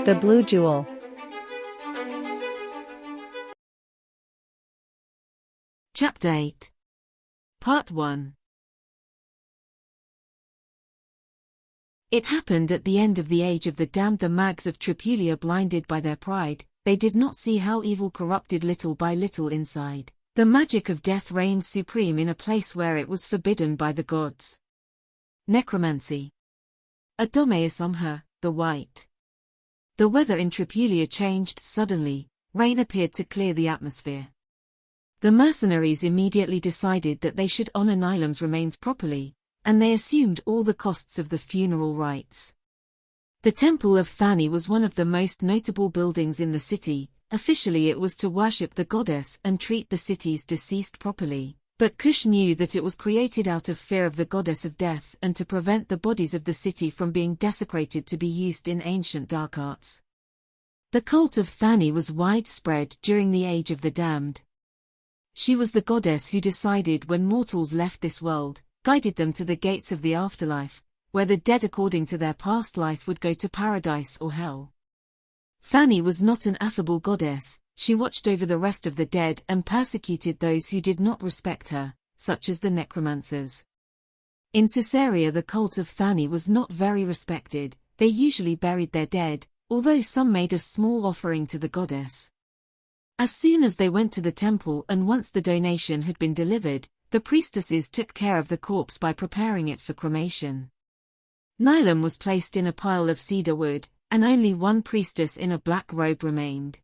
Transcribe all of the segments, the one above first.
The Blue Jewel. Chapter 8. Part 1. It happened at the end of the age of the damned, the mags of Tripulia, blinded by their pride, they did not see how evil corrupted little by little inside. The magic of death reigned supreme in a place where it was forbidden by the gods. Necromancy. Adomeus Omher, the White. The weather in Tripulia changed suddenly. Rain appeared to clear the atmosphere. The mercenaries immediately decided that they should honor Nilam's remains properly, and they assumed all the costs of the funeral rites. The Temple of Thani was one of the most notable buildings in the city. Officially it was to worship the goddess and treat the city's deceased properly, but Kush knew that it was created out of fear of the goddess of death and to prevent the bodies of the city from being desecrated to be used in ancient dark arts. The cult of Thani was widespread during the Age of the Damned. She was the goddess who decided when mortals left this world, guided them to the gates of the afterlife, where the dead according to their past life would go to paradise or hell. Thani was not an affable goddess. She watched over the rest of the dead and persecuted those who did not respect her, such as the necromancers. In Caesarea the cult of Thani was not very respected. They usually buried their dead, although some made a small offering to the goddess. As soon as they went to the temple and once the donation had been delivered, the priestesses took care of the corpse by preparing it for cremation. Nilam was placed in a pile of cedar wood, and only one priestess in a black robe remained.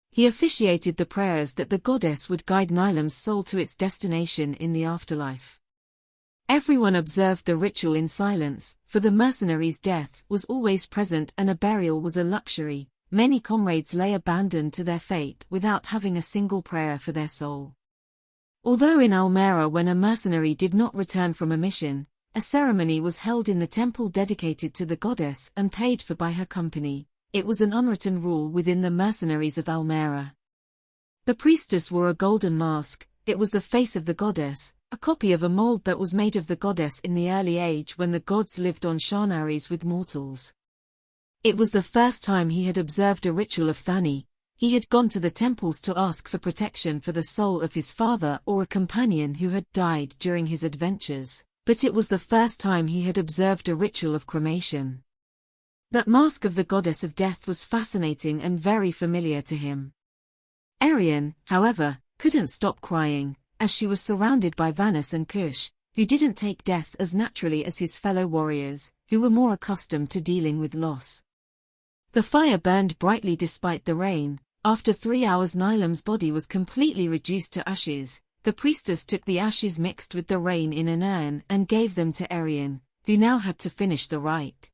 He officiated the prayers that the goddess would guide Nilam's soul to its destination in the afterlife. Everyone observed the ritual in silence, for the mercenary's death was always present and a burial was a luxury. Many comrades lay abandoned to their fate without having a single prayer for their soul. Although in Almera, when a mercenary did not return from a mission, a ceremony was held in the temple dedicated to the goddess and paid for by her company, it was an unwritten rule within the mercenaries of Almera. The priestess wore a golden mask. It was the face of the goddess, a copy of a mold that was made of the goddess in the early age when the gods lived on Shanaris with mortals. It was the first time he had observed a ritual of Thani. He had gone to the temples to ask for protection for the soul of his father or a companion who had died during his adventures, but it was the first time he had observed a ritual of cremation. That mask of the goddess of death was fascinating and very familiar to him. Arian, however, couldn't stop crying, as she was surrounded by Vanus and Kush, who didn't take death as naturally as his fellow warriors, who were more accustomed to dealing with loss. The fire burned brightly despite the rain. After 3 hours Nilam's body was completely reduced to ashes. The priestess took the ashes mixed with the rain in an urn and gave them to Arian, who now had to finish the rite.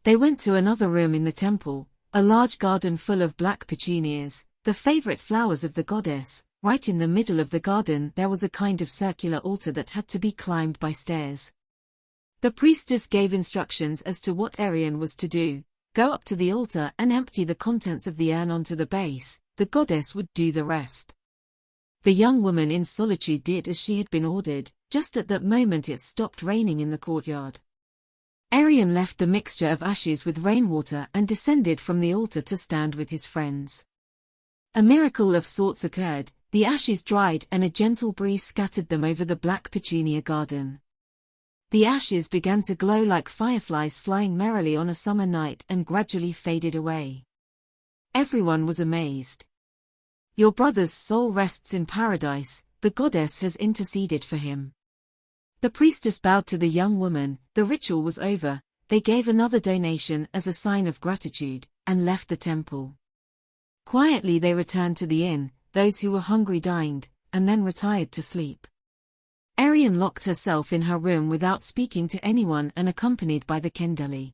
They went to another room in the temple, a large garden full of black petunias, the favorite flowers of the goddess. Right in the middle of the garden there was a kind of circular altar that had to be climbed by stairs. The priestess gave instructions as to what Arian was to do. Go up to the altar and empty the contents of the urn onto the base. The goddess would do the rest. The young woman in solitude did as she had been ordered. Just at that moment it stopped raining in the courtyard. Arian left the mixture of ashes with rainwater and descended from the altar to stand with his friends. A miracle of sorts occurred. The ashes dried and a gentle breeze scattered them over the black petunia garden. The ashes began to glow like fireflies flying merrily on a summer night and gradually faded away. Everyone was amazed. Your brother's soul rests in paradise. The goddess has interceded for him. The priestess bowed to the young woman. The ritual was over. They gave another donation as a sign of gratitude, and left the temple. Quietly they returned to the inn. Those who were hungry dined, and then retired to sleep. Arian locked herself in her room without speaking to anyone and accompanied by the Kendali.